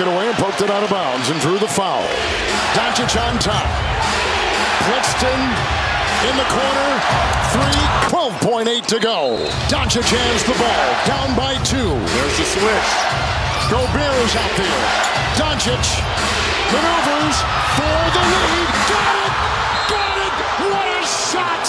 it away and poked it out of bounds and drew the foul. Doncic on top. Brixton in the corner. 12.8 to go. Doncic has the ball. Down by 2. There's the switch. Gobert is out there. Doncic maneuvers for the lead. Got it! Got it! What a shot!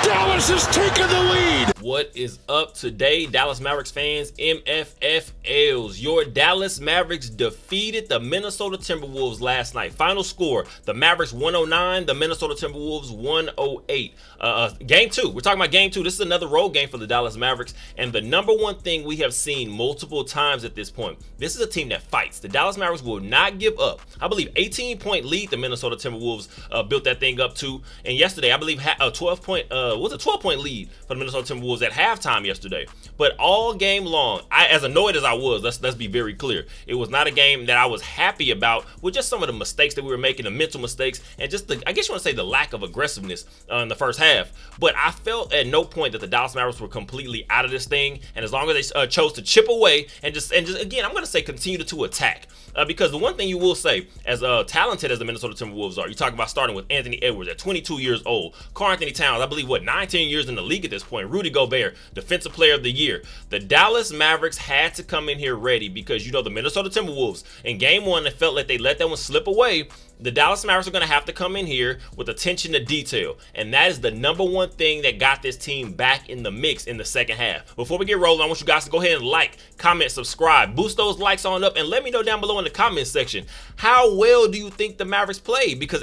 Dallas has taken the lead. What is up today, Dallas Mavericks fans, MFFLs? Your Dallas Mavericks defeated the Minnesota Timberwolves last night. Final score, the Mavericks 109, the Minnesota Timberwolves 108. Game 2, we're talking about game 2. This is another road game for the Dallas Mavericks. And the number one thing we have seen multiple times at this point, this is a team that fights. The Dallas Mavericks will not give up. I believe 18-point lead the Minnesota Timberwolves built that thing up to. And yesterday, I believe a 12-point lead for the Minnesota Timberwolves at halftime yesterday. But all game long, as annoyed as I was, let's be very clear, it was not a game that I was happy about with just some of the mistakes that we were making, the mental mistakes, and just I guess you want to say the lack of aggressiveness in the first half. But I felt at no point that the Dallas Mavericks were completely out of this thing, and as long as they chose to chip away and just again, I'm going to say continue to attack. Because the one thing you will say, as talented as the Minnesota Timberwolves are, you talk about starting with Anthony Edwards at 22 years old, Karl Anthony Towns, I believe, 19 years in the league at this point, Rudy Gobert, Defensive Player of the Year. The Dallas Mavericks had to come in here ready because, you know, the Minnesota Timberwolves, in game 1, they felt like they let that one slip away. The Dallas Mavericks are going to have to come in here with attention to detail. And that is the number one thing that got this team back in the mix in the second half. Before we get rolling, I want you guys to go ahead and like, comment, subscribe. Boost those likes on up and let me know down below in the comment section, how well do you think the Mavericks played? Because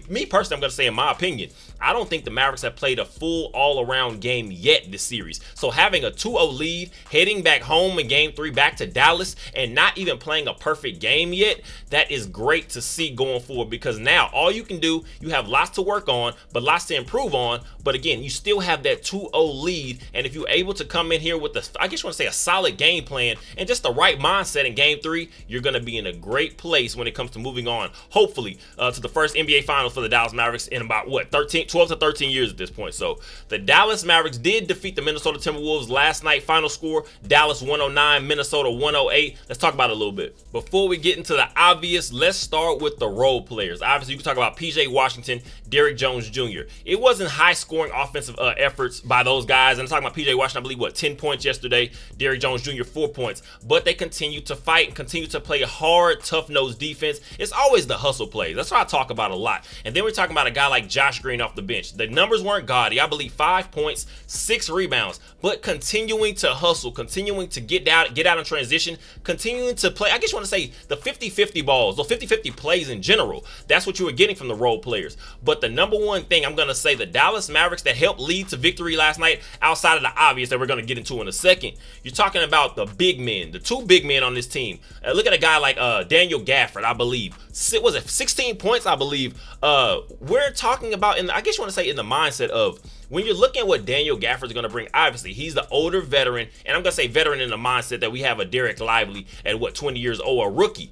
me personally, I'm going to say in my opinion, I don't think the Mavericks have played a full all-around game yet this series. So having a 2-0 lead, heading back home in game 3 back to Dallas, and not even playing a perfect game yet, that is great to see going forward. Because now all you can do, you have lots to work on, but lots to improve on. But again, you still have that 2-0 lead. And if you're able to come in here with I guess you want to say a solid game plan and just the right mindset in game 3, you're going to be in a great place when it comes to moving on, hopefully, to the first NBA Finals for the Dallas Mavericks in about 12 to 13 years at this point. So the Dallas Mavericks did defeat the Minnesota Timberwolves last night. Final score, Dallas 109, Minnesota 108. Let's talk about it a little bit. Before we get into the obvious, let's start with the role players. Obviously, you can talk about PJ Washington, Derrick Jones Jr. It wasn't high-scoring offensive efforts by those guys. And I'm talking about PJ Washington, I believe, 10 points yesterday. Derrick Jones Jr., 4 points. But they continue to fight and continue to play hard, tough-nosed defense. It's always the hustle plays. That's what I talk about a lot. And then we're talking about a guy like Josh Green off the bench. The numbers weren't gaudy. I believe 5 points, 6 rebounds. But continuing to hustle, continuing to get out in transition, continuing to play, I guess you want to say the 50-50 balls, the 50-50 plays in general. That's what you were getting from the role players. But the number one thing I'm going to say, the Dallas Mavericks that helped lead to victory last night, outside of the obvious that we're going to get into in a second, you're talking about the big men, the 2 big men on this team. Look at a guy like Daniel Gafford, I believe. Was it 16 points, I believe? We're talking about, I guess you want to say in the mindset of, when you're looking at what Daniel Gafford is going to bring, obviously, he's the older veteran, and I'm going to say veteran in the mindset that we have a Derek Lively at, 20 years old, a rookie.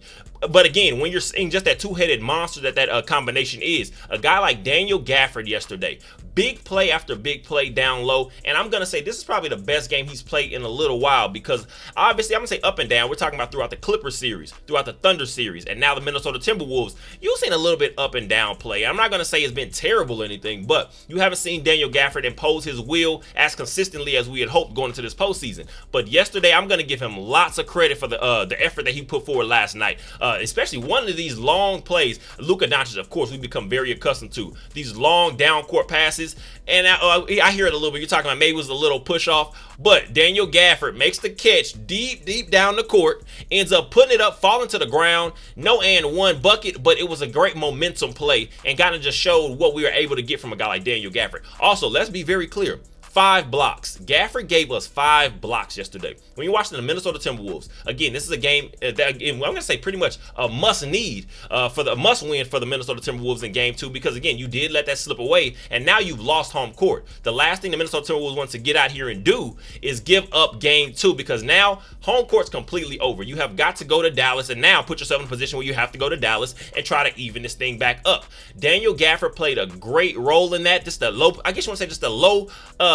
But again, when you're seeing just that two-headed monster that combination is, a guy like Daniel Gafford yesterday, big play after big play down low, and I'm going to say this is probably the best game he's played in a little while because obviously, I'm going to say up and down, we're talking about throughout the Clippers series, throughout the Thunder series, and now the Minnesota Timberwolves, you've seen a little bit up and down play. I'm not going to say it's been terrible or anything, but you haven't seen Daniel Gafford impose his will as consistently as we had hoped going into this postseason. But yesterday, I'm going to give him lots of credit for the effort that he put forward last night. Especially one of these long plays, Luka Doncic, of course, we've become very accustomed to these long down court passes. And I hear it a little bit. You're talking about maybe it was a little push off, but Daniel Gafford makes the catch deep down the court, ends up putting it up, falling to the ground. No and one bucket, but it was a great momentum play and kind of just showed what we were able to get from a guy like Daniel Gafford. Also, let's be very clear. 5 blocks. Gafford gave us 5 blocks yesterday. When you're watching the Minnesota Timberwolves, again, this is a game that I'm going to say pretty much a must-need must-win for the Minnesota Timberwolves in Game 2 because, again, you did let that slip away, and now you've lost home court. The last thing the Minnesota Timberwolves want to get out here and do is give up Game 2 because now home court's completely over. You have got to go to Dallas and now put yourself in a position where you have to go to Dallas and try to even this thing back up. Daniel Gafford played a great role in that. Just a low, I guess you want to say just a low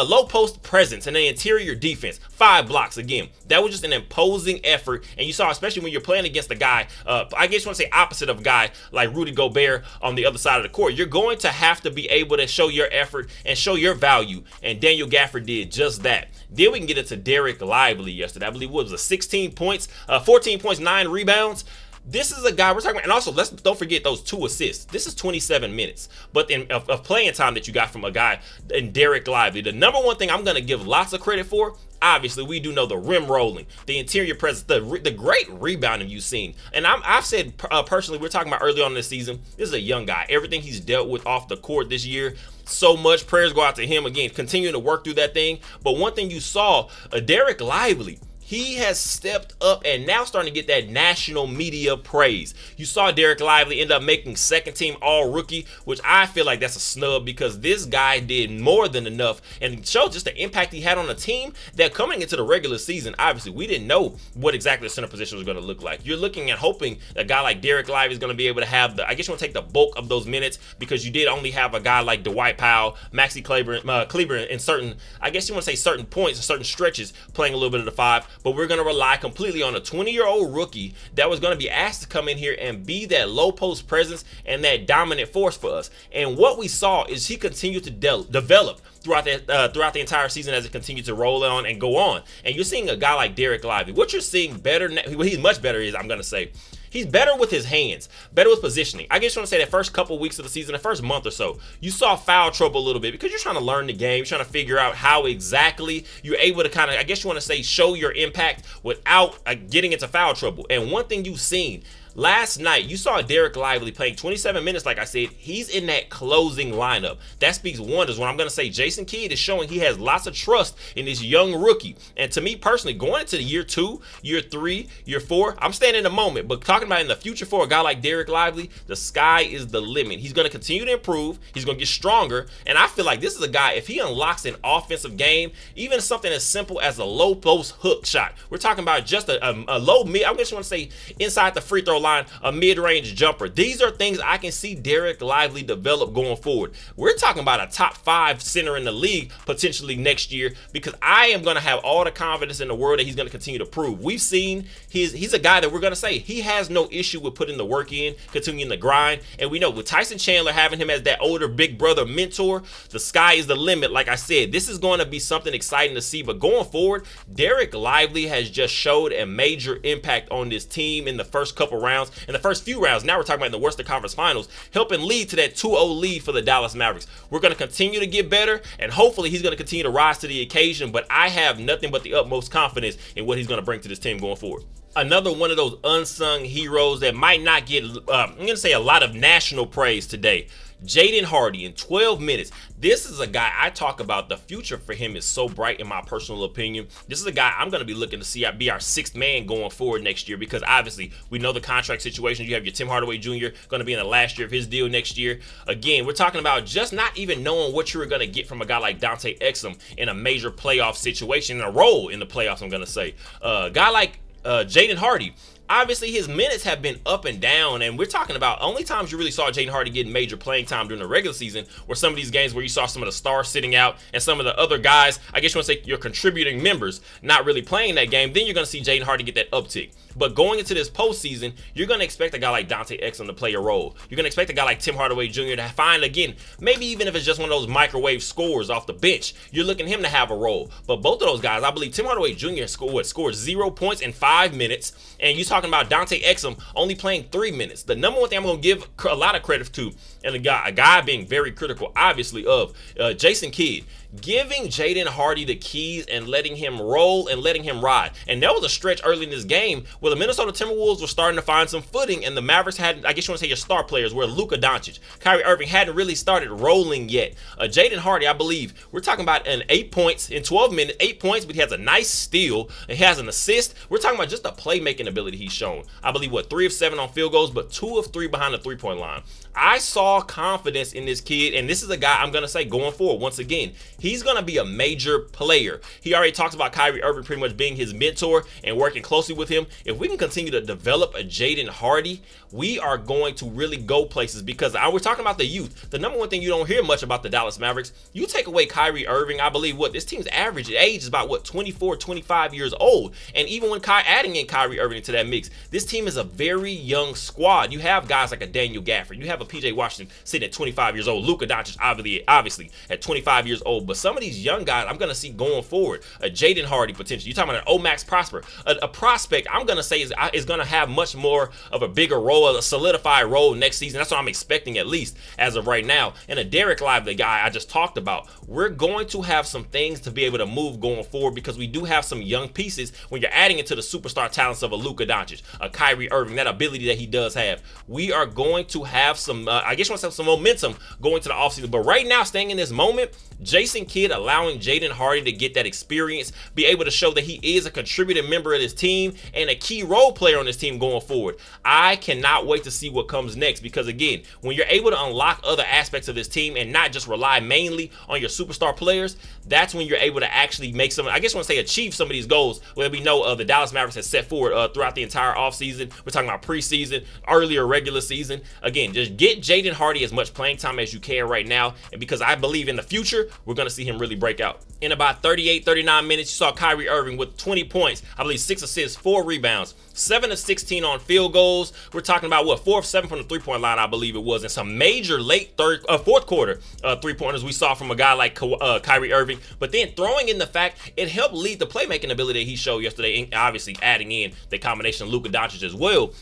low post presence and an interior defense. 5 blocks again. That was just an imposing effort, and you saw, especially when you're playing against a guy, I guess you want to say opposite of a guy like Rudy Gobert on the other side of the court. You're going to have to be able to show your effort and show your value, and Daniel Gafford did just that. Then we can get into Derek Lively yesterday. I believe it was 16 points, 14 points, 9 rebounds. This is a guy we're talking about, and also don't forget those 2 assists. This is 27 minutes, but of playing time that you got from a guy in Derek Lively. The number one thing I'm going to give lots of credit for, obviously, we do know the rim rolling, the interior presence, the great rebounding you've seen. And I've said personally, we're talking about early on in the season, this is a young guy. Everything he's dealt with off the court this year, so much prayers go out to him again, continuing to work through that thing. But one thing you saw, Derek Lively, he has stepped up and now starting to get that national media praise. You saw Derek Lively end up making second team all rookie, which I feel like that's a snub because this guy did more than enough and showed just the impact he had on the team that coming into the regular season, obviously we didn't know what exactly the center position was going to look like. You're looking at hoping a guy like Derek Lively is going to be able to have I guess you want to take the bulk of those minutes because you did only have a guy like Dwight Powell, Maxi Kleber in certain, I guess you want to say certain points and certain stretches playing a little bit of the 5. But we're going to rely completely on a 20-year-old rookie that was going to be asked to come in here and be that low post presence and that dominant force for us. And what we saw is he continued to develop throughout the entire season as it continued to roll on and go on. And you're seeing a guy like Derek Lively. What you're seeing better, what he's much better is, I'm going to say, he's better with his hands, better with positioning. I guess you want to say that first couple weeks of the season, the first month or so, you saw foul trouble a little bit because you're trying to learn the game, you're trying to figure out how exactly you're able to kind of, I guess you want to say, show your impact without getting into foul trouble. And one thing you've seen, last night, you saw Derek Lively playing 27 minutes, like I said. He's in that closing lineup. That speaks wonders when I'm going to say Jason Kidd is showing he has lots of trust in this young rookie. And to me personally, going into year 2, year 3, year 4, I'm staying in the moment. But talking about in the future for a guy like Derek Lively, the sky is the limit. He's going to continue to improve. He's going to get stronger. And I feel like this is a guy, if he unlocks an offensive game, even something as simple as a low post hook shot. We're talking about just a low mid, I just want to say inside the free throw line, a mid-range jumper. These are things I can see Derek Lively develop going forward. We're talking about a top 5 center in the league potentially next year because I am going to have all the confidence in the world that he's going to continue to prove. We've seen he's a guy that we're going to say he has no issue with putting the work in, continuing the grind. And we know with Tyson Chandler having him as that older big brother mentor, the sky is the limit. Like I said, this is going to be something exciting to see. But going forward, Derek Lively has just showed a major impact on this team in the first couple rounds. In the first few rounds, now we're talking about in the Western Conference Finals, helping lead to that 2-0 lead for the Dallas Mavericks. We're going to continue to get better, and hopefully he's going to continue to rise to the occasion, but I have nothing but the utmost confidence in what he's going to bring to this team going forward. Another one of those unsung heroes that might not get, I'm going to say, a lot of national praise today. Jaden Hardy in 12 minutes. This is a guy I talk about. The future for him is so bright in my personal opinion. This is a guy I'm going to be looking to see be our 6th man going forward next year because obviously we know the contract situation. You have your Tim Hardaway Jr. going to be in the last year of his deal next year. Again, we're talking about just not even knowing what you were going to get from a guy like Dante Exum in a major playoff situation, in a role in the playoffs, I'm going to say. A guy like Jaden Hardy, obviously his minutes have been up and down, and we're talking about only times you really saw Jaden Hardy getting major playing time during the regular season were some of these games where you saw some of the stars sitting out and some of the other guys, I guess you want to say your contributing members, not really playing that game. Then you're going to see Jaden Hardy get that uptick. But going into this postseason, you're going to expect a guy like Dante Exum to play a role. You're going to expect a guy like Tim Hardaway Jr. to find, again, maybe even if it's just one of those microwave scores off the bench, you're looking at him to have a role. But both of those guys, I believe Tim Hardaway Jr. scored 0 points in 5 minutes, and you're talking about Dante Exum only playing 3 minutes. The number one thing I'm going to give a lot of credit to, and a guy being very critical, obviously, of Jason Kidd, giving Jaden Hardy the keys and letting him roll and letting him ride. And there was a stretch early in this game where the Minnesota Timberwolves were starting to find some footing, and the Mavericks had, I guess you want to say your star players, where Luka Doncic, Kyrie Irving hadn't really started rolling yet. Jaden Hardy, I believe, we're talking about an 8 points in 12 minutes, 8 points, but he has a nice steal, and he has an assist. We're talking about just the playmaking ability he he's shown. I believe, 3 of 7 on field goals, but 2 of 3 behind the three-point line. I saw confidence in this kid, and this is a guy I'm going to say going forward. Once again, he's going to be a major player. He already talks about Kyrie Irving pretty much being his mentor and working closely with him. If we can continue to develop a Jaden Hardy, we are going to really go places, because we're talking about the youth. The number one thing you don't hear much about the Dallas Mavericks, you take away Kyrie Irving, I believe this team's average age is about 24, 25 years old. And even when adding in Kyrie Irving into that mix, this team is a very young squad. You have guys like a Daniel Gafford. You have a PJ Washington sitting at 25 years old. Luka Doncic obviously at 25 years old. But some of these young guys I'm going to see going forward. A Jaden Hardy potential. You're talking about an Omax Prosper. A prospect I'm going to say is going to have much more of a bigger role, a solidified role next season. That's what I'm expecting, at least as of right now. And a Derek Lively guy I just talked about. We're going to have some things to be able to move going forward, because we do have some young pieces when you're adding into the superstar talents of a Luka Doncic, a Kyrie Irving, that ability that he does have. We are going to have some, I guess, want to have some momentum going to the offseason. But right now, staying in this moment, Jason Kidd allowing Jaden Hardy to get that experience, be able to show that he is a contributing member of this team and a key role player on this team going forward. I cannot wait to see what comes next, because again, when you're able to unlock other aspects of this team and not just rely mainly on your superstar players, that's when you're able to actually make some, I guess I want to say, achieve some of these goals where we know the Dallas Mavericks has set forward throughout the entire offseason. We're talking about preseason, earlier regular season. Again, just get Jaden Hardy as much playing time as you can right now, and because I believe in the future, we're going to see him really break out. In about 38, 39 minutes, you saw Kyrie Irving with 20 points, I believe 6 assists, 4 rebounds, 7 of 16 on field goals. We're talking about 4 of 7 from the three-point line, I believe it was, and some major late fourth quarter three-pointers we saw from a guy like Kyrie Irving. But then throwing in the fact it helped lead the playmaking ability that he showed yesterday, and obviously adding in the combination of Luka Doncic as well,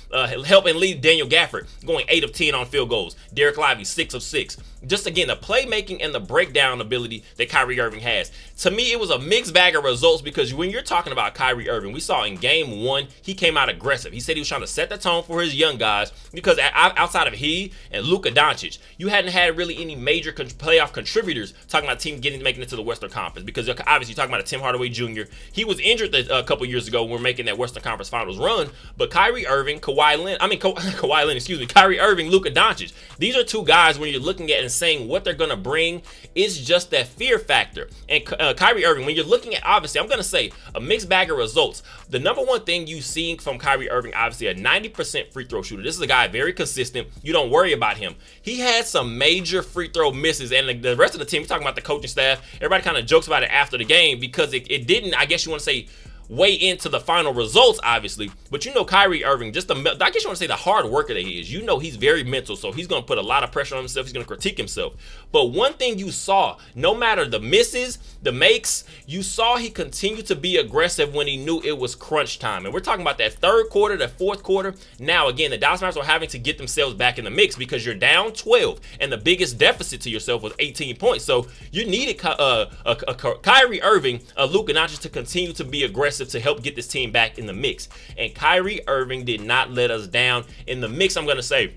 helping lead Daniel Gafford going 8 of 10 on field goals. Derek Lively 6 of 6. Just again, the playmaking and the breakdown ability that Kyrie Irving has. To me, it was a mixed bag of results, because when you're talking about Kyrie Irving, we saw in game 1, he came out aggressive. He said he was trying to set the tone for his young guys, because outside of he and Luka Doncic, you hadn't had really any major playoff contributors talking about a team making it to the Western Conference, because obviously you're talking about a Tim Hardaway Jr. He was injured a couple years ago when we're making that Western Conference Finals run, but Kyrie Irving, Kyrie Irving, Luka Doncic, these are two guys when you're looking at and saying what they're going to bring, is just that fear factor. And Kyrie Irving, when you're looking at, obviously, I'm going to say a mixed bag of results. The number one thing you see from Kyrie Irving, obviously, a 90% free throw shooter. This is a guy very consistent. You don't worry about him. He had some major free throw misses, and the rest of the team, we're talking about the coaching staff, everybody kind of jokes about it after the game, because it didn't, I guess you want to say, way into the final results, obviously. But you know, Kyrie Irving, I guess you want to say the hard worker that he is. You know, he's very mental, so he's going to put a lot of pressure on himself. He's going to critique himself. But one thing you saw, no matter the misses, the makes, you saw he continued to be aggressive when he knew it was crunch time. And we're talking about that third quarter, that fourth quarter. Now, again, the Dallas Mavericks are having to get themselves back in the mix, because you're down 12, and the biggest deficit to yourself was 18 points. So you needed Kyrie Irving, Luka Doncic to continue to be aggressive to help get this team back in the mix. And Kyrie Irving did not let us down in the mix. I'm going to say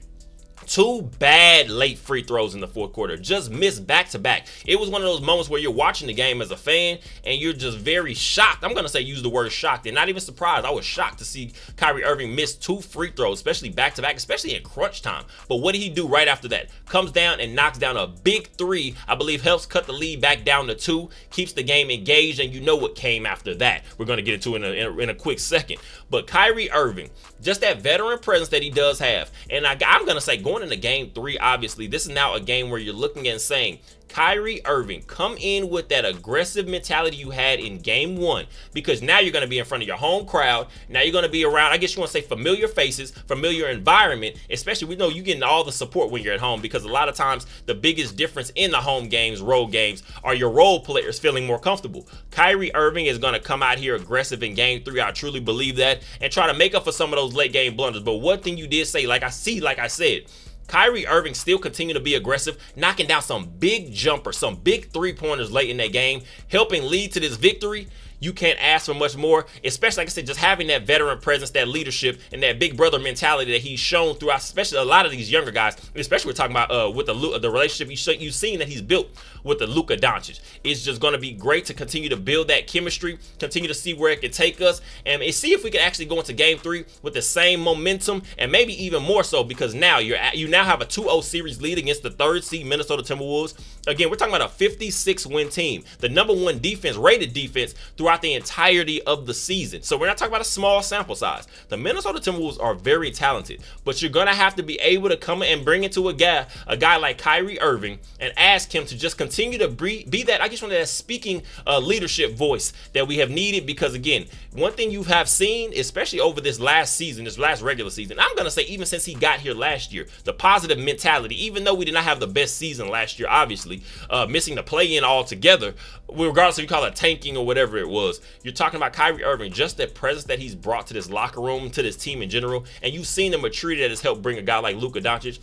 2 bad late free throws in the fourth quarter, just missed back to back. It was one of those moments where you're watching the game as a fan and you're just very shocked. I'm going to say use the word shocked, and not even surprised. I was shocked to see Kyrie Irving miss 2 free throws, especially back to back, especially in crunch time. But what did he do right after that? Comes down and knocks down a big 3, I believe helps cut the lead back down to 2, keeps the game engaged, and you know what came after that. We're going to get into it in a quick second. But Kyrie Irving, just that veteran presence that he does have. And I'm going to say going into game 3, obviously, this is now a game where you're looking and saying, Kyrie Irving, come in with that aggressive mentality you had in game 1, because now you're going to be in front of your home crowd. Now you're going to be around, I guess you want to say, familiar faces, familiar environment, especially we know you're getting all the support when you're at home, because a lot of times the biggest difference in the home games, road games, are your role players feeling more comfortable. Kyrie Irving is going to come out here aggressive in game 3. I truly believe that, and try to make up for some of those late game blunders. But one thing you did say, like I said, Kyrie Irving still continued to be aggressive, knocking down some big jumpers, some big 3-pointers late in that game, helping lead to this victory. you can't ask for much more, especially, like I said, just having that veteran presence, that leadership, and that big brother mentality that he's shown throughout, especially a lot of these younger guys, especially we're talking about with the relationship you've seen that he's built with the Luka Doncic. It's just going to be great to continue to build that chemistry, continue to see where it can take us, and see if we can actually go into Game 3 with the same momentum, and maybe even more so, because now you now have a 2-0 series lead against the 3rd seed Minnesota Timberwolves. Again, we're talking about a 56-win team, the #1 defense, rated defense throughout the entirety of the season. So we're not talking about a small sample size. The Minnesota Timberwolves are very talented, but you're gonna have to be able to come and bring it to a guy like Kyrie Irving and ask him to just continue to be that, I just want that speaking leadership voice that we have needed. Because again, one thing you have seen, especially over this last season, this last regular season, I'm gonna say even since he got here last year, the positive mentality, even though we did not have the best season last year, obviously, missing the play-in altogether, regardless if you call it tanking or whatever it was, you're talking about Kyrie Irving, just the presence that he's brought to this locker room, to this team in general, and you've seen the maturity that has helped bring a guy like Luka Doncic.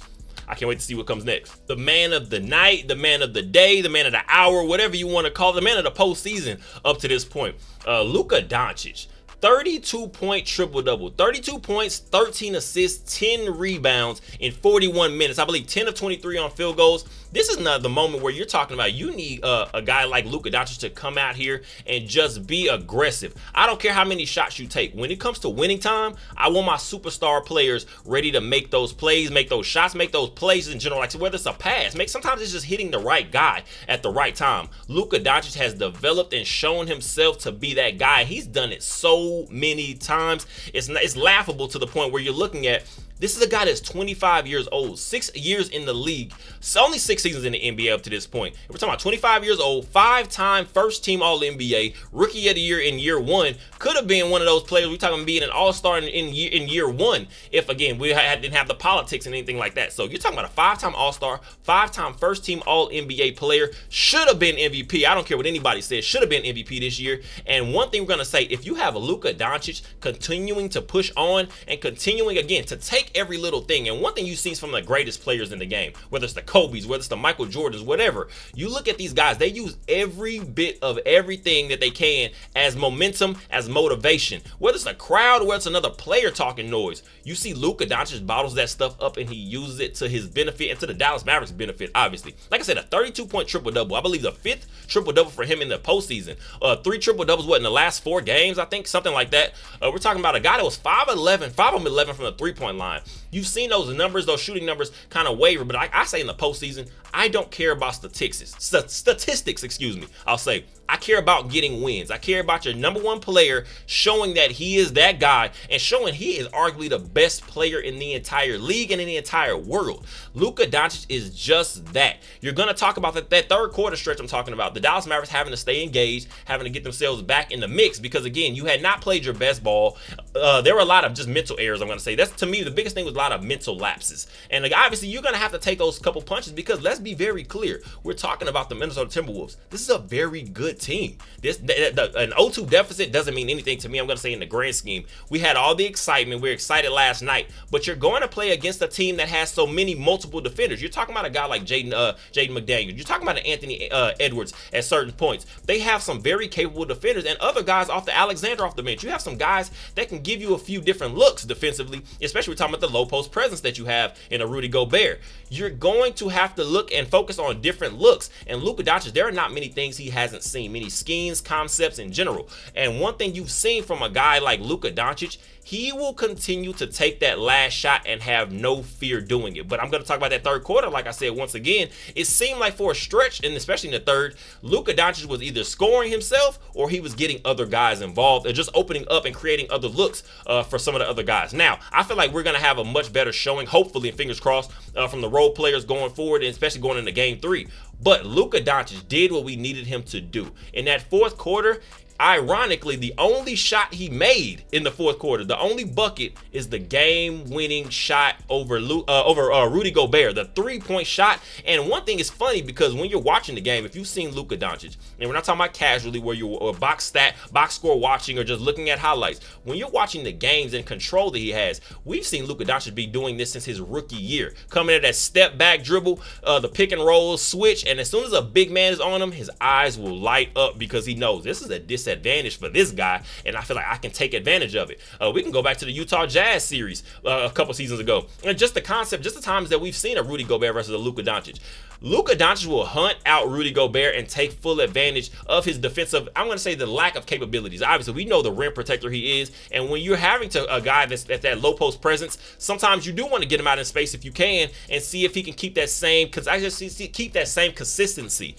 I can't wait to see what comes next. The man of the night, the man of the day, the man of the hour, whatever you want to call it, the man of the postseason up to this point, Luka Doncic. 32-point triple-double, 32 points, 13 assists, 10 rebounds in 41 minutes. I believe 10 of 23 on field goals. This is not the moment where you're talking about you need a guy like Luka Doncic to come out here and just be aggressive. I don't care how many shots you take. When it comes to winning time, I want my superstar players ready to make those plays, make those shots, make those plays in general. Like whether it's a pass, sometimes it's just hitting the right guy at the right time. Luka Doncic has developed and shown himself to be that guy. He's done it so many times. It's laughable to the point where you're looking at, this is a guy that's 25 years old, 6 years in the league, so only 6 seasons in the NBA up to this point. We're talking about 25 years old, 5-time first-team All-NBA, Rookie of the Year in year 1. Could have been one of those players. We're talking about being an All-Star in year 1 if, again, we didn't have the politics and anything like that. So you're talking about a 5-time All-Star, 5-time first-team All-NBA player, should have been MVP. I don't care what anybody says, should have been MVP this year. And one thing we're going to say, if you have a Luka Doncic continuing to push on and continuing, again, to take every little thing, and one thing you've seen from the greatest players in the game, whether it's the Kobe's, whether it's the Michael Jordans, whatever, you look at these guys, they use every bit of everything that they can as momentum, as motivation, whether it's a crowd or whether it's another player talking noise. You see Luka Doncic bottles that stuff up and he uses it to his benefit and to the Dallas Mavericks benefit, obviously. Like I said, a 32-point triple-double, I believe the 5th triple-double for him in the postseason. 3 triple-doubles, in the last 4 games, I think, something like that. We're talking about a guy that was 5 of 11 from the three-point line. You've seen those numbers, those shooting numbers kind of waver, but I say in the postseason, I don't care about statistics, excuse me. I'll say, I care about getting wins. I care about your #1 player showing that he is that guy and showing he is arguably the best player in the entire league and in the entire world. Luka Doncic is just that. You're going to talk about that third quarter stretch I'm talking about. The Dallas Mavericks having to stay engaged, having to get themselves back in the mix because, again, you had not played your best ball. There were a lot of just mental errors, I'm going to say. That's, to me, the biggest thing was a lot of mental lapses. And obviously, you're going to have to take those couple punches because let's be very clear. We're talking about the Minnesota Timberwolves. This is a very good team. An 0-2 deficit doesn't mean anything to me. I'm going to say in the grand scheme, we had all the excitement. We were excited last night, but you're going to play against a team that has so many multiple defenders. You're talking about a guy like Jaden McDaniels. You're talking about an Anthony Edwards at certain points. They have some very capable defenders and other guys off the Alexander off the bench. You have some guys that can give you a few different looks defensively, especially we're talking about the low post presence that you have in a Rudy Gobert. You're going to have to look and focus on different looks. And Luka Doncic, there are not many things he hasn't seen, many schemes, concepts in general. And one thing you've seen from a guy like Luka Doncic, he will continue to take that last shot and have no fear doing it. But I'm going to talk about that third quarter. Like I said, once again, it seemed like for a stretch, and especially in the third, Luka Doncic was either scoring himself or he was getting other guys involved and just opening up and creating other looks for some of the other guys. Now, I feel like we're going to have a much better showing, hopefully, and fingers crossed, from the role players going forward, and especially going into Game 3. But Luka Doncic did what we needed him to do. In that fourth quarter, ironically, the only shot he made in the fourth quarter, the only bucket, is the game-winning shot over Rudy Gobert, the three-point shot. And one thing is funny because when you're watching the game, if you've seen Luka Doncic, and we're not talking about casually where you're box score watching or just looking at highlights, when you're watching the games and control that he has, we've seen Luka Doncic be doing this since his rookie year, coming at that step-back dribble, the pick-and-roll switch, and as soon as a big man is on him, his eyes will light up because he knows this is a disadvantage disadvantage for this guy, and I feel like I can take advantage of it. We can go back to the Utah Jazz series a couple seasons ago, and just the concept, just the times that we've seen a Rudy Gobert versus a Luka Doncic. Luka Doncic will hunt out Rudy Gobert and take full advantage of his defensive, I'm going to say, the lack of capabilities. Obviously, we know the rim protector he is, and when you're having a guy that's at that low post presence, sometimes you do want to get him out in space if you can and see if he can keep that same, keep that same consistency,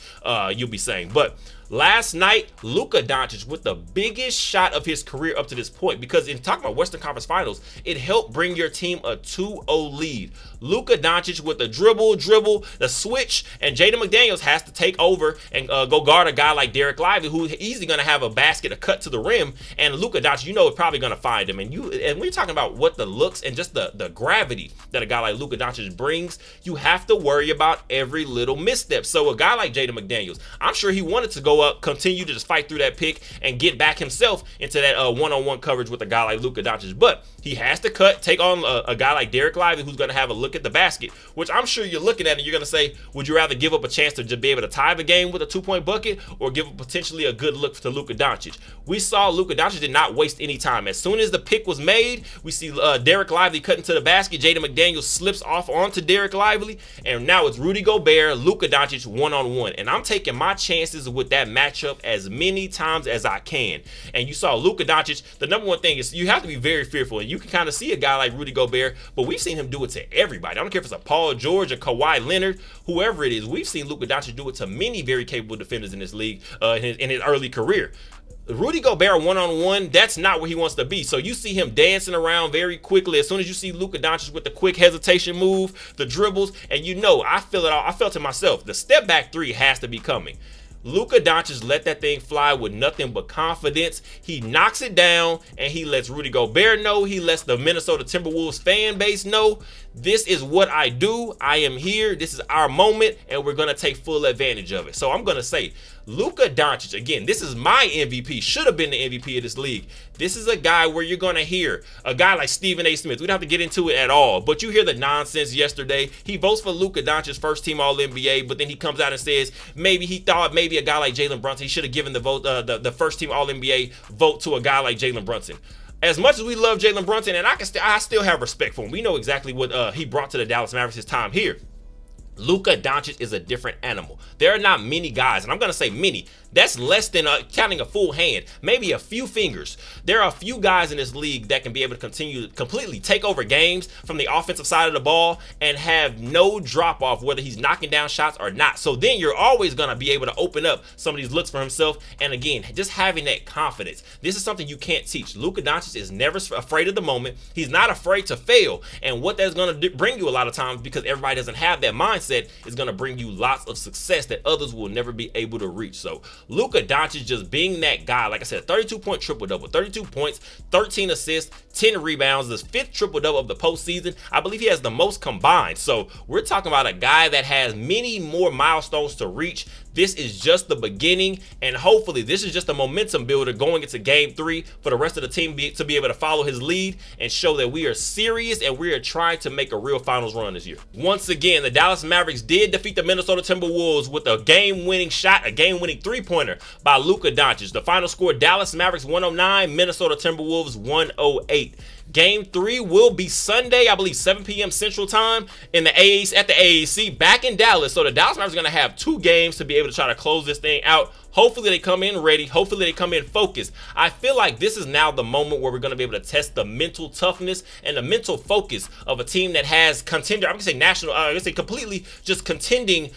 you'll be saying. But last night, Luka Doncic with the biggest shot of his career up to this point, because in talking about Western Conference Finals, it helped bring your team a 2-0 lead. Luka Doncic with the dribble, the switch, and Jaden McDaniels has to take over and go guard a guy like Derek Lively, who's easily going to have a basket, a cut to the rim, and Luka Doncic, you know, is probably going to find him. And when you're talking about what the looks and just the gravity that a guy like Luka Doncic brings, you have to worry about every little misstep. So a guy like Jaden McDaniels, I'm sure he wanted to go up, continue to just fight through that pick and get back himself into that one-on-one coverage with a guy like Luka Doncic. But he has to take on a guy like Derek Lively, who's going to have a look at the basket, which I'm sure you're looking at and you're going to say, would you rather give up a chance to just be able to tie the game with a 2-point bucket or give potentially a good look to Luka Doncic? We saw Luka Doncic did not waste any time. As soon as the pick was made, we see Derek Lively cut into the basket. Jaden McDaniels slips off onto Derek Lively, and now it's Rudy Gobert, Luka Doncic one-on-one. And I'm taking my chances with that matchup as many times as I can. And you saw Luka Doncic, the number one thing is you have to be very fearful, and you can kind of see a guy like Rudy Gobert, but we've seen him do it to everybody. I don't care if it's a Paul George, a Kawhi Leonard, whoever it is. We've seen Luka Doncic do it to many very capable defenders in this league in his early career. Rudy Gobert one-on-one, that's not where he wants to be. So you see him dancing around very quickly. As soon as you see Luka Doncic with the quick hesitation move, the dribbles, and you know, I feel it all. I felt it myself. The step back three has to be coming. Luka Doncic let that thing fly with nothing but confidence. He knocks it down, and he lets Rudy Gobert know. He lets the Minnesota Timberwolves fan base know, this is what I do. I am here. This is our moment, and we're going to take full advantage of it. So I'm going to say, Luka Doncic, again, this is my MVP, should have been the MVP of this league. This is a guy where you're going to hear a guy like Stephen A. Smith. We don't have to get into it at all, but you hear the nonsense yesterday. He votes for Luka Doncic's first team All-NBA, but then he comes out and says maybe he thought maybe a guy like Jalen Brunson, he should have given the vote, the first team All-NBA vote to a guy like Jalen Brunson. As much as we love Jalen Brunson, and I still have respect for him. We know exactly what he brought to the Dallas Mavericks his time here. Luka Doncic is a different animal. There are not many guys, and I'm going to say many, that's less than counting a full hand, maybe a few fingers. There are a few guys in this league that can be able to continue to completely take over games from the offensive side of the ball and have no drop off, whether he's knocking down shots or not. So then you're always going to be able to open up some of these looks for himself. And again, just having that confidence. This is something you can't teach. Luka Doncic is never afraid of the moment. He's not afraid to fail. And what that's going to bring you a lot of times, because everybody doesn't have that mindset, is going to bring you lots of success that others will never be able to reach. So Luka Doncic just being that guy, like I said, 32-point triple-double, 32 points, 13 assists, 10 rebounds, the fifth triple-double of the postseason. I believe he has the most combined. So we're talking about a guy that has many more milestones to reach. This is just the beginning, and hopefully this is just a momentum builder going into game 3 for the rest of the team to be able to follow his lead and show that we are serious and we are trying to make a real finals run this year. Once again, the Dallas Mavericks did defeat the Minnesota Timberwolves with a game-winning shot, a game-winning three-pointer by Luka Doncic. The final score, Dallas Mavericks 109, Minnesota Timberwolves 108. Game 3 will be Sunday, I believe 7 p.m. Central Time at the AAC back in Dallas. So the Dallas Mavericks are going to have 2 games to be able to try to close this thing out. Hopefully they come in ready. Hopefully they come in focused. I feel like this is now the moment where we're going to be able to test the mental toughness and the mental focus of a team that has contender, I'm going to say national, I'm going to say completely just contending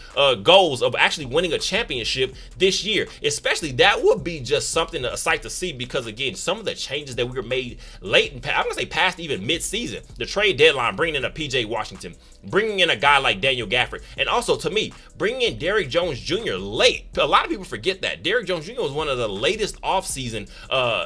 goals of actually winning a championship this year. Especially that would be just something, a sight to see, because again, some of the changes that we were made late, I'm going to say past even mid-season, the trade deadline, bringing in a PJ Washington, bringing in a guy like Daniel Gafford, and also to me, bringing in Derrick Jones Jr. late. A lot of people forget that. Derrick Jones Jr. was one of the latest offseason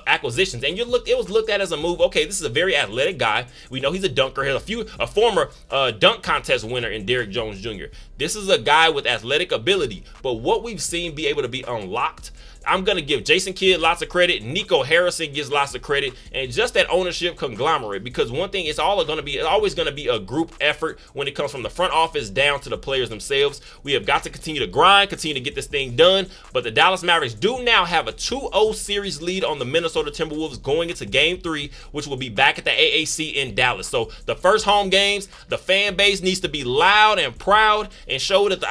acquisitions, and it was looked at as a move. Okay, this is a very athletic guy. We know he's a dunker. He's a former dunk contest winner in Derrick Jones Jr. This is a guy with athletic ability, but what we've seen be able to be unlocked, I'm going to give Jason Kidd lots of credit. Nico Harrison gets lots of credit, and just that ownership conglomerate, because one thing, it's always going to be a group effort when it comes from the front office down to the players themselves. We have got to continue to grind, continue to get this thing done. But the Dallas Mavericks do now have a 2-0 series lead on the Minnesota Timberwolves going into game 3, which will be back at the AAC in Dallas. So the first home games, the fan base needs to be loud and proud and show that,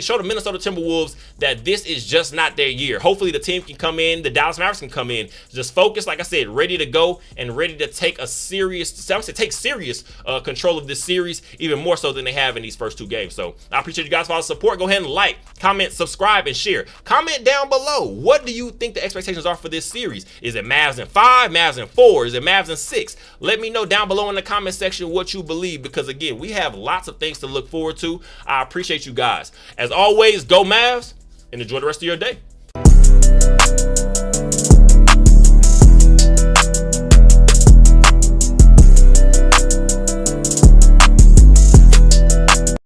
show the Minnesota Timberwolves that this is just not their year. Hopefully the team can come in, the Dallas Mavericks can come in, just focused, like I said, ready to go and ready to take serious control of this series, even more so than they have in these first 2 games. So I appreciate you guys for all the support. Go ahead and like, comment, subscribe, and share. Comment down below. What do you think the expectations are for this series? Is it Mavs in 5, Mavs in 4? Is it Mavs in 6? Let me know down below in the comment section what you believe, because again, we have lots of things to look forward to. I appreciate you guys. As always, go Mavs, and enjoy the rest of your day.